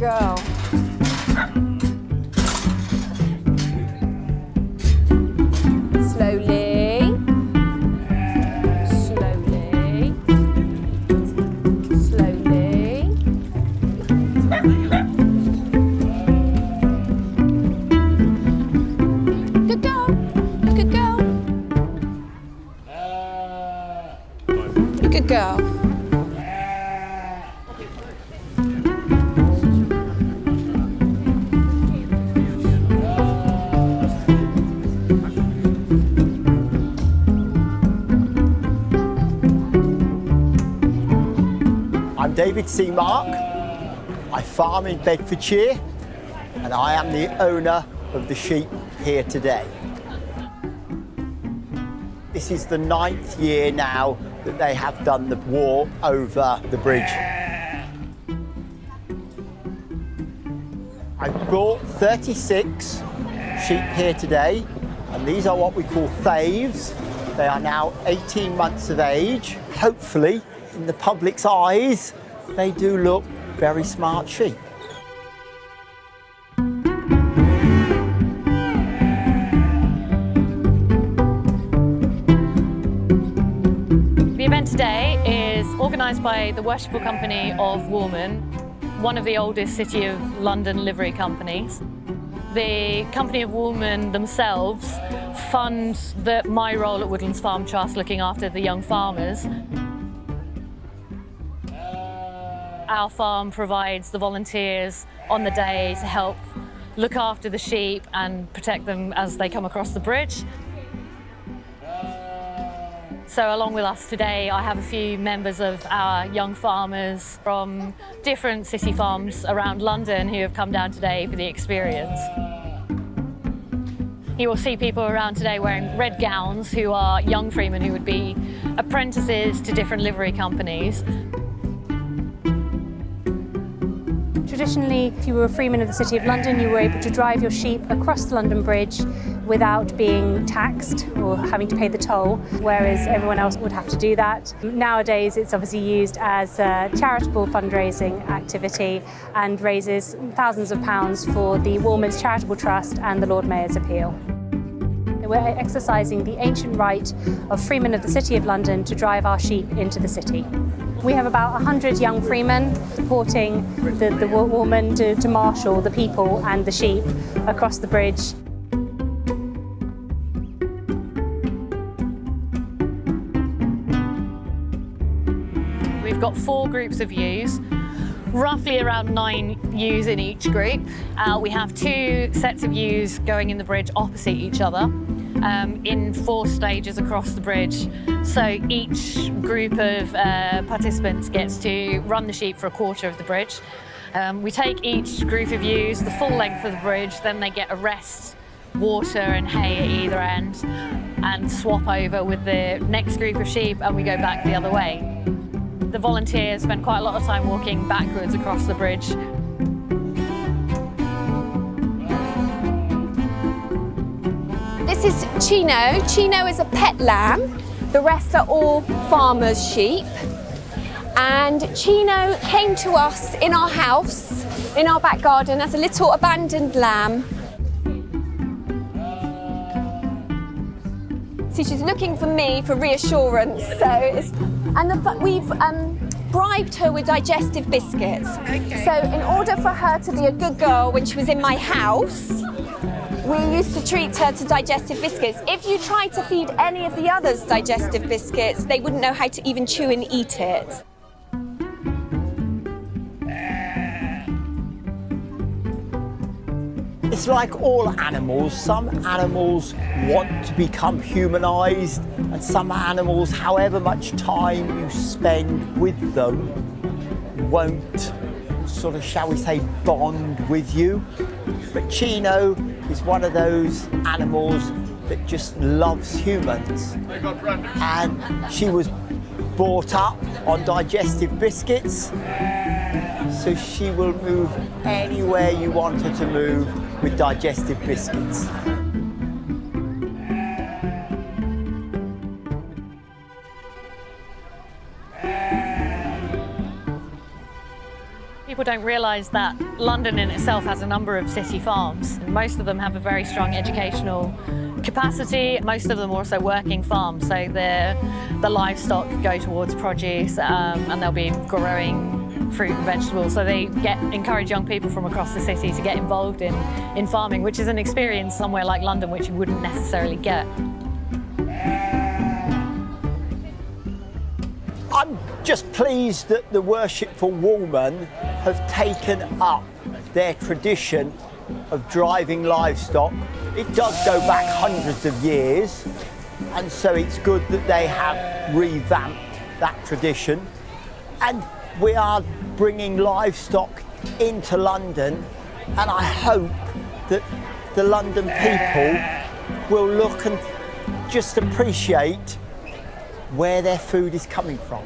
girl. Slowly. Slowly. Slowly. Good girl. Good girl. Good girl. I'm David C. Mark. I farm in Bedfordshire and I am the owner of the sheep here today. This is the 9th year now that they have done the walk over the bridge. I've brought 36 sheep here today, and these are what we call thaves. They are now 18 months of age. Hopefully, in the public's eyes, they do look very smart sheep. The event today is organised by the Worshipful Company of Woolman, one of the oldest City of London livery companies. The Company of Woolman themselves fund my role at Woodlands Farm Trust, looking after the young farmers. Our farm provides the volunteers on the day to help look after the sheep and protect them as they come across the bridge. So along with us today, I have a few members of our young farmers from different city farms around London who have come down today for the experience. You will see people around today wearing red gowns who are young freemen who would be apprentices to different livery companies. Traditionally, if you were a freeman of the City of London, you were able to drive your sheep across the London Bridge without being taxed or having to pay the toll, whereas everyone else would have to do that. Nowadays, it's obviously used as a charitable fundraising activity and raises thousands of pounds for the Woolman's Charitable Trust and the Lord Mayor's Appeal. We're exercising the ancient right of freemen of the City of London to drive our sheep into the city. We have about 100 young freemen supporting the woman to marshal the people and the sheep across the bridge. We've got 4 groups of ewes, roughly around 9 ewes in each group. We have 2 sets of ewes going in the bridge opposite each other in 4 stages across the bridge. So each group of participants gets to run the sheep for a quarter of the bridge. We take each group of ewes the full length of the bridge, then they get a rest, water and hay at either end, and swap over with the next group of sheep, and we go back the other way. The volunteers spend quite a lot of time walking backwards across the bridge. This is Chino. Chino is a pet lamb. The rest are all farmers' sheep. And Chino came to us in our house, in our back garden, as a little abandoned lamb. So she's looking for me for reassurance. We've bribed her with digestive biscuits. Okay. So in order for her to be a good girl when she was in my house, we used to treat her to digestive biscuits. If you tried to feed any of the others digestive biscuits, they wouldn't know how to even chew and eat it. It's like all animals. Some animals want to become humanised, and some animals, however much time you spend with them, won't sort of, shall we say, bond with you. But Chino is one of those animals that just loves humans. And she was brought up on digestive biscuits, so she will move anywhere you want her to move with digestive biscuits. people don't realise that London in itself has a number of city farms. Most of them have a very strong educational capacity. Most of them are also working farms, so the livestock go towards produce and they'll be growing fruit and vegetables. So they encourage young people from across the city to get involved in farming, which is an experience somewhere like London which you wouldn't necessarily get. I'm just pleased that the Worshipful Woolmen have taken up their tradition of driving livestock. It does go back hundreds of years, and so it's good that they have revamped that tradition. And we are bringing livestock into London, and I hope that the London people will look and just appreciate where their food is coming from.